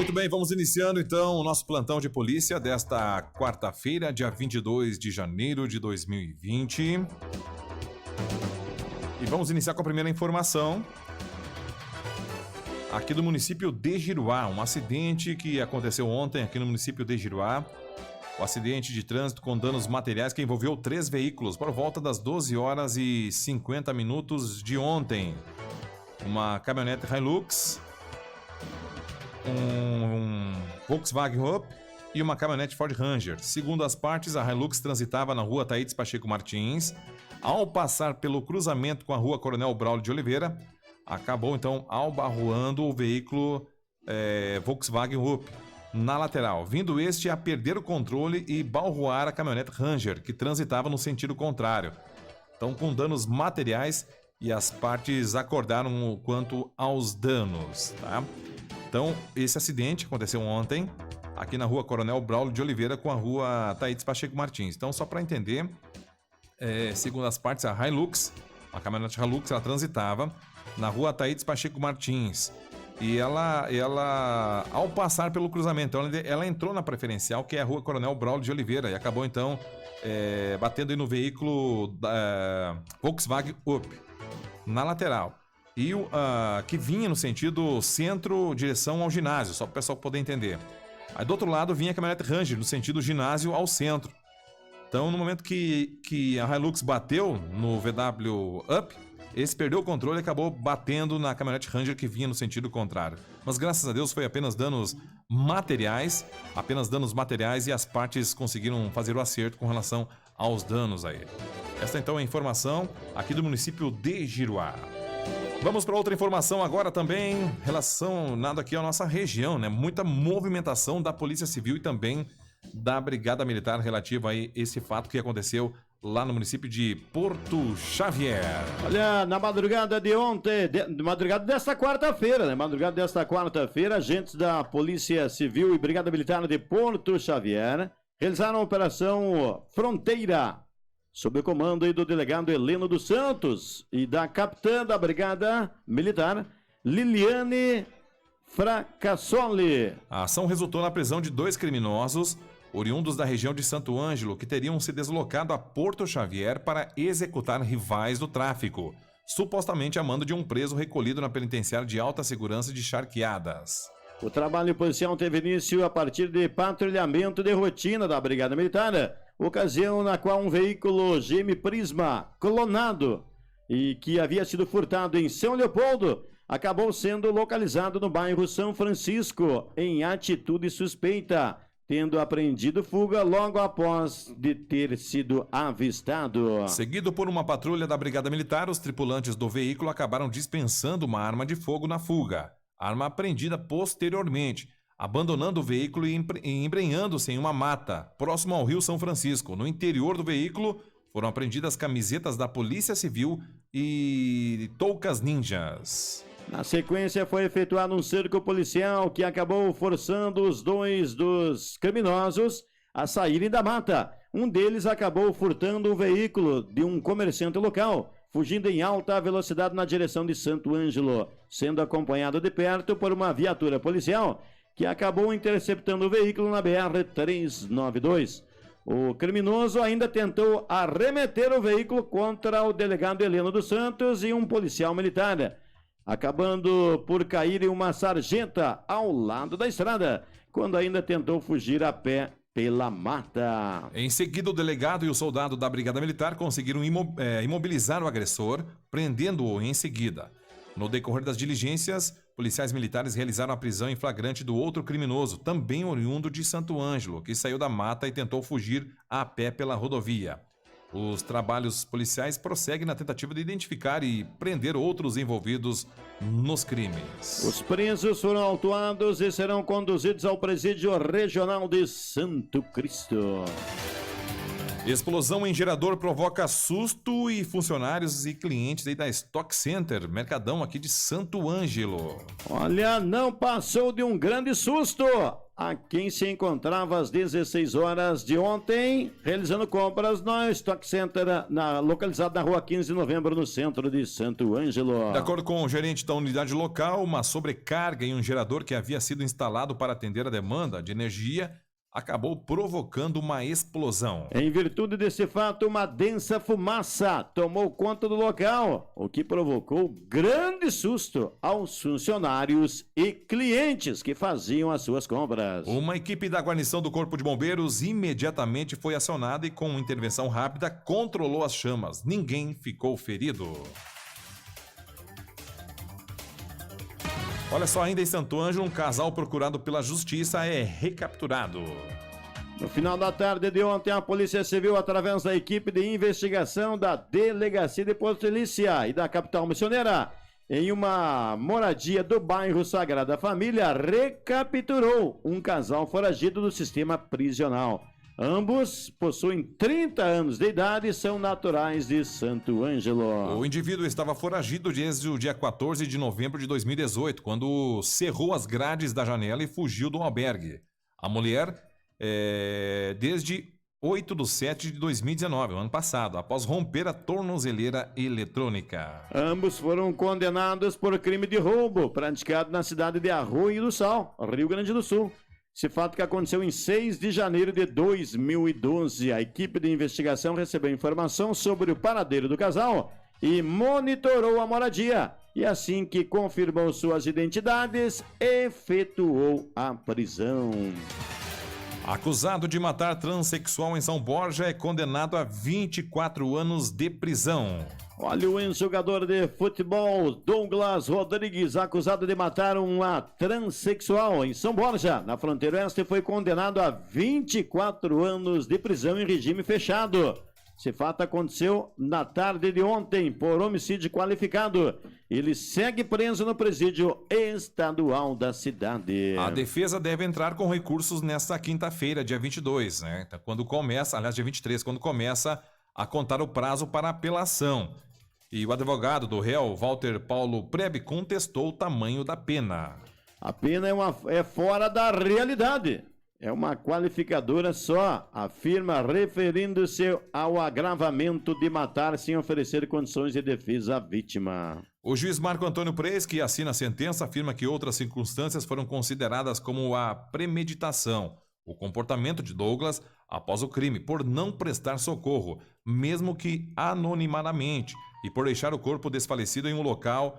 Muito bem, vamos iniciando então o nosso plantão de polícia desta quarta-feira, dia 22 de janeiro de 2020. E vamos iniciar com a primeira informação. Aqui do município de Giruá, um acidente que aconteceu ontem aqui no município de Giruá. O acidente de trânsito com danos materiais que envolveu 3 veículos por volta das 12 horas e 50 minutos de ontem. Uma caminhonete Hilux, um Volkswagen Up e uma caminhonete Ford Ranger. Segundo as partes, a Hilux transitava na rua Taídes Pacheco Martins. Ao passar pelo cruzamento com a rua Coronel Braulio de Oliveira, acabou então albarroando o veículo Volkswagen Up na lateral, vindo este a perder o controle e balroar a caminhonete Ranger, que transitava no sentido contrário. Então, com danos materiais, e as partes acordaram quanto aos danos, tá? Então, esse acidente aconteceu ontem, aqui na rua Coronel Braulio de Oliveira com a rua Taídes Pacheco Martins. Então, só para entender, segundo as partes, a Hilux, a caminhonete Hilux, ela transitava na rua Taídes Pacheco Martins. E ela ao passar pelo cruzamento, ela entrou na preferencial, que é a rua Coronel Braulio de Oliveira, e acabou então batendo aí no veículo Volkswagen Up, na lateral. E que vinha no sentido centro, direção ao ginásio, só para o pessoal poder entender. Aí do outro lado vinha a caminhonete Ranger, no sentido ginásio ao centro. Então, no momento que a Hilux bateu no VW Up, esse perdeu o controle e acabou batendo na caminhonete Ranger que vinha no sentido contrário. Mas graças a Deus foi apenas danos materiais, e as partes conseguiram fazer o acerto com relação aos danos aí. Esta então é a informação aqui do município de Giruá. Vamos para outra informação agora também, relacionado aqui à nossa região, né? Muita movimentação da Polícia Civil e também da Brigada Militar relativa a esse fato que aconteceu lá no município de Porto Xavier. Olha, na madrugada de ontem, madrugada desta quarta-feira, né? Madrugada desta quarta-feira, agentes da Polícia Civil e Brigada Militar de Porto Xavier realizaram a Operação Fronteira, sob o comando aí do delegado Heleno dos Santos e da capitã da Brigada Militar, Liliane Fracassoli. A ação resultou na prisão de 2 criminosos oriundos da região de Santo Ângelo, que teriam se deslocado a Porto Xavier para executar rivais do tráfico, supostamente a mando de um preso recolhido na penitenciária de alta segurança de Charqueadas. O trabalho policial teve início a partir de patrulhamento de rotina da Brigada Militar, ocasião na qual um veículo GM Prisma clonado e que havia sido furtado em São Leopoldo acabou sendo localizado no bairro São Francisco em atitude suspeita, tendo apreendido fuga logo após de ter sido avistado. Seguido por uma patrulha da Brigada Militar, os tripulantes do veículo acabaram dispensando uma arma de fogo na fuga, arma apreendida posteriormente, abandonando o veículo e embrenhando-se em uma mata, próximo ao Rio São Francisco. No interior do veículo foram apreendidas camisetas da Polícia Civil e toucas ninjas. Na sequência, foi efetuado um cerco policial que acabou forçando os 2 dos criminosos a saírem da mata. Um deles acabou furtando um veículo de um comerciante local, fugindo em alta velocidade na direção de Santo Ângelo, sendo acompanhado de perto por uma viatura policial que acabou interceptando o veículo na BR-392. O criminoso ainda tentou arremeter o veículo contra o delegado Heleno dos Santos e um policial militar, acabando por cair em uma sarjeta ao lado da estrada, quando ainda tentou fugir a pé pela mata. Em seguida, o delegado e o soldado da Brigada Militar conseguiram imobilizar o agressor, prendendo-o em seguida. No decorrer das diligências, policiais militares realizaram a prisão em flagrante do outro criminoso, também oriundo de Santo Ângelo, que saiu da mata e tentou fugir a pé pela rodovia. Os trabalhos policiais prosseguem na tentativa de identificar e prender outros envolvidos nos crimes. Os presos foram autuados e serão conduzidos ao presídio regional de Santo Cristo. Explosão em gerador provoca susto e funcionários e clientes aí da Stock Center, Mercadão aqui de Santo Ângelo. Olha, não passou de um grande susto. a quem se encontrava às 16 horas de ontem, realizando compras no Stock Center, localizado na rua 15 de novembro, no centro de Santo Ângelo. De acordo com o gerente da unidade local, uma sobrecarga em um gerador que havia sido instalado para atender a demanda de energia acabou provocando uma explosão. Em virtude desse fato, uma densa fumaça tomou conta do local, o que provocou grande susto aos funcionários e clientes que faziam as suas compras. Uma equipe da guarnição do Corpo de Bombeiros imediatamente foi acionada e, com intervenção rápida, controlou as chamas. Ninguém ficou ferido. Olha só, ainda em Santo Ângelo, um casal procurado pela justiça é recapturado. No final da tarde de ontem, a Polícia Civil, através da equipe de investigação da Delegacia de Polícia e da Capital Missioneira, em uma moradia do bairro Sagrada Família, recapturou um casal foragido do sistema prisional. Ambos possuem 30 anos de idade e são naturais de Santo Ângelo. O indivíduo estava foragido desde o dia 14 de novembro de 2018, quando cerrou as grades da janela e fugiu do albergue. A mulher, desde 8/7 de 2019, ano passado, após romper a tornozeleira eletrônica. Ambos foram condenados por crime de roubo, praticado na cidade de Arroio do Sal, Rio Grande do Sul. Esse fato que aconteceu em 6 de janeiro de 2012. A equipe de investigação recebeu informação sobre o paradeiro do casal e monitorou a moradia. E assim que confirmou suas identidades, efetuou a prisão. Acusado de matar transexual em São Borja é condenado a 24 anos de prisão. Olha, o ex-jogador de futebol Douglas Rodrigues, acusado de matar uma transexual em São Borja, na fronteira oeste, foi condenado a 24 anos de prisão em regime fechado. Esse fato aconteceu na tarde de ontem por homicídio qualificado. Ele segue preso no presídio estadual da cidade. A defesa deve entrar com recursos nesta quinta-feira, dia 22, né? Quando começa, aliás, dia 23, quando começa a contar o prazo para apelação. E o advogado do réu, Walter Paulo Prebe, contestou o tamanho da pena. A pena é fora da realidade. É uma qualificadora só, afirma, referindo-se ao agravamento de matar sem oferecer condições de defesa à vítima. O juiz Marco Antônio Preis, que assina a sentença, afirma que outras circunstâncias foram consideradas como a premeditação, o comportamento de Douglas após o crime, por não prestar socorro, mesmo que anonimadamente, e por deixar o corpo desfalecido em um local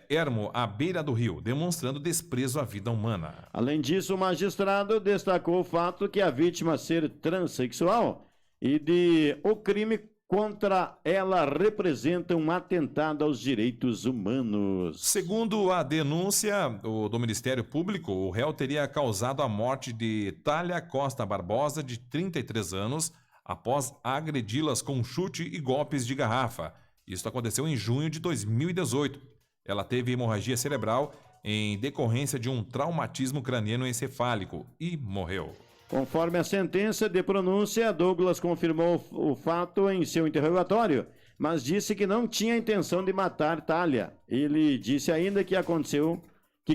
ermo à beira do rio, demonstrando desprezo à vida humana. Além disso, o magistrado destacou o fato que a vítima ser transexual e de o crime contra ela representa um atentado aos direitos humanos. Segundo a denúncia do Ministério Público, o réu teria causado a morte de Thalia Costa Barbosa, de 33 anos, após agredi-las com chute e golpes de garrafa. Isso aconteceu em junho de 2018. Ela teve hemorragia cerebral em decorrência de um traumatismo craniano encefálico e morreu. Conforme a sentença de pronúncia, Douglas confirmou o fato em seu interrogatório, mas disse que não tinha intenção de matar Thalia. Ele disse ainda que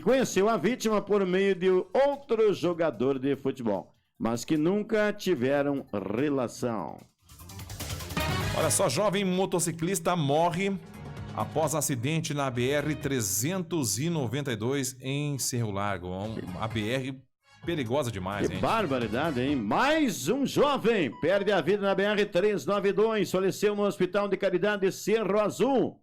conheceu a vítima por meio de outro jogador de futebol, mas que nunca tiveram relação. Olha só, jovem motociclista morre após acidente na BR-392 em Cerro Largo. A BR perigosa demais, que hein? Barbaridade, hein? Mais um jovem perde a vida na BR-392, faleceu no Hospital de Caridade Cerro Azul.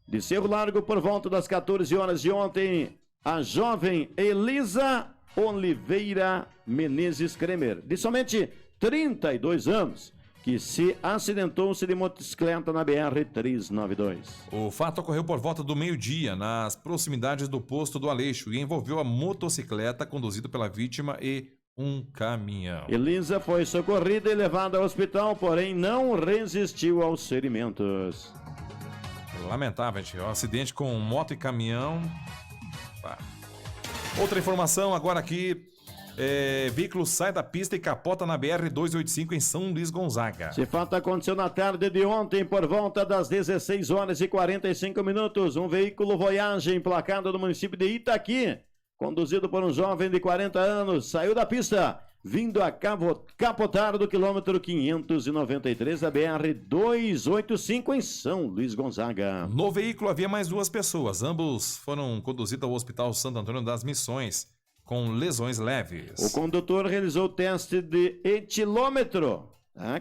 De Cerro Largo, por volta das 14 horas de ontem, a jovem Elisa Oliveira Menezes Kremer, de somente 32 anos, que se acidentou-se de motocicleta na BR-392. O fato ocorreu por volta do meio-dia, nas proximidades do posto do Aleixo, e envolveu a motocicleta conduzida pela vítima e um caminhão. Elisa foi socorrida e levada ao hospital, porém não resistiu aos ferimentos. Lamentável, gente. Um acidente com moto e caminhão. Outra informação agora aqui. Veículo sai da pista e capota na BR-285 em São Luís Gonzaga. Esse fato aconteceu na tarde de ontem, por volta das 16 horas e 45 minutos. Um veículo Voyage emplacado no município de Itaqui conduzido por um jovem de 40 anos, saiu da pista, vindo a capotar do quilômetro 593 da BR-285 em São Luís Gonzaga. No veículo havia mais 2 pessoas. Ambos foram conduzidos ao Hospital Santo Antônio das Missões com lesões leves. O condutor realizou teste de etilômetro,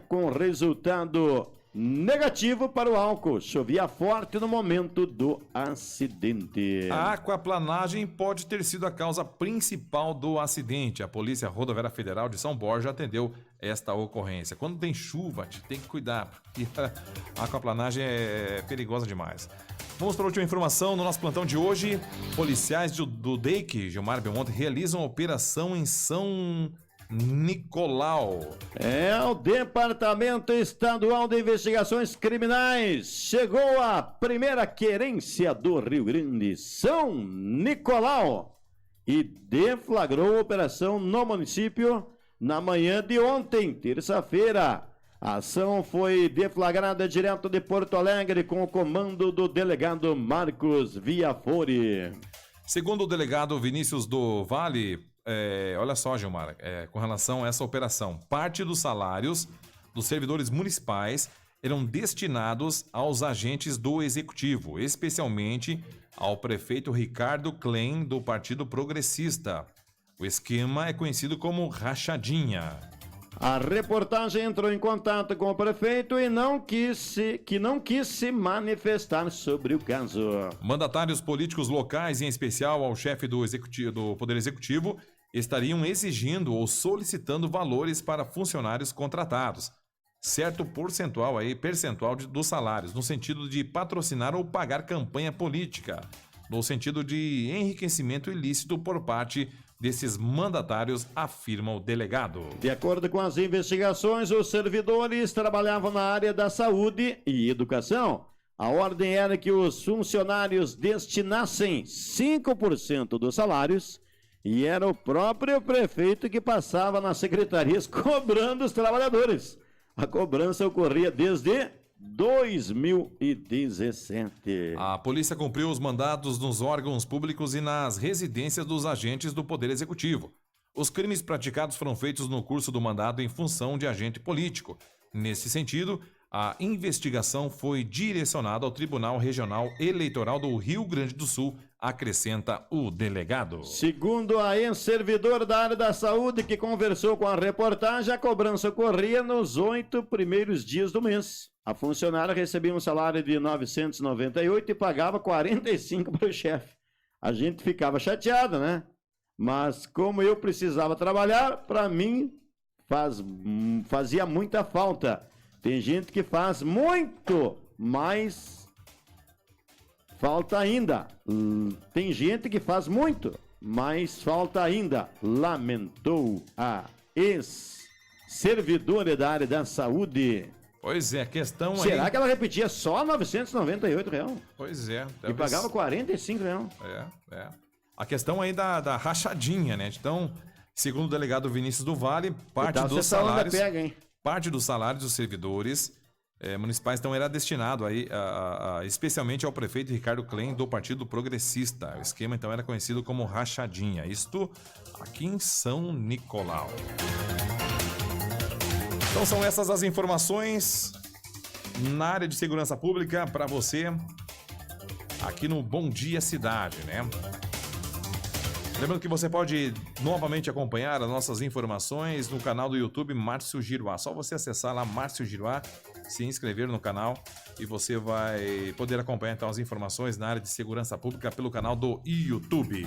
com resultado negativo para o álcool. Chovia forte no momento do acidente. A aquaplanagem pode ter sido a causa principal do acidente. A Polícia Rodoviária Federal de São Borja atendeu esta ocorrência. Quando tem chuva, tem que cuidar, porque a aquaplanagem é perigosa demais. Vamos para a última informação no nosso plantão de hoje. Policiais do DEIC, Gilmar Belmonte, realizam operação em São Nicolau. O Departamento Estadual de Investigações Criminais chegou à primeira querência do Rio Grande, São Nicolau, e deflagrou a operação no município na manhã de ontem, terça-feira. A ação foi deflagrada direto de Porto Alegre com o comando do delegado Marcos Viafore. Segundo o delegado Vinícius do Vale, olha só, Gilmar, com relação a essa operação, parte dos salários dos servidores municipais eram destinados aos agentes do Executivo, especialmente ao prefeito Ricardo Klein, do Partido Progressista. O esquema é conhecido como rachadinha. A reportagem entrou em contato com o prefeito e não quis se manifestar sobre o caso. Mandatários políticos locais, em especial ao chefe do Poder Executivo, estariam exigindo ou solicitando valores para funcionários contratados, certo percentual dos salários, no sentido de patrocinar ou pagar campanha política, no sentido de enriquecimento ilícito por parte desses mandatários, afirma o delegado. De acordo com as investigações, os servidores trabalhavam na área da saúde e educação. A ordem era que os funcionários destinassem 5% dos salários e era o próprio prefeito que passava nas secretarias cobrando os trabalhadores. A cobrança ocorria desde 2017. A polícia cumpriu os mandados nos órgãos públicos e nas residências dos agentes do Poder Executivo. Os crimes praticados foram feitos no curso do mandado em função de agente político. Nesse sentido, a investigação foi direcionada ao Tribunal Regional Eleitoral do Rio Grande do Sul, acrescenta o delegado. Segundo a ex-servidor da área da saúde que conversou com a reportagem, a cobrança ocorria nos 8 primeiros dias do mês. A funcionária recebia um salário de 998 e pagava 45 para o chefe. A gente ficava chateado, né? Mas como eu precisava trabalhar, para mim fazia muita falta. Tem gente que faz muito, mas falta ainda. Tem gente que faz muito, mas falta ainda. Lamentou a ex-servidora da área da saúde. Pois é, a questão aí... Será que ela repetia só R$ 998 reais? Pois é. E pagava R$ 45 reais. A questão aí da rachadinha, né? Então, segundo o delegado Vinícius do Vale, parte dos salários dos servidores municipais então era destinado aí especialmente ao prefeito Ricardo Klein, do Partido Progressista. O esquema então era conhecido como rachadinha. Isto aqui em São Nicolau. Então são essas as informações na área de segurança pública para você aqui no Bom Dia Cidade, né? Lembrando que você pode novamente acompanhar as nossas informações no canal do YouTube Márcio Giroá. Só você acessar lá Márcio Giroá, se inscrever no canal e você vai poder acompanhar então as informações na área de segurança pública pelo canal do YouTube.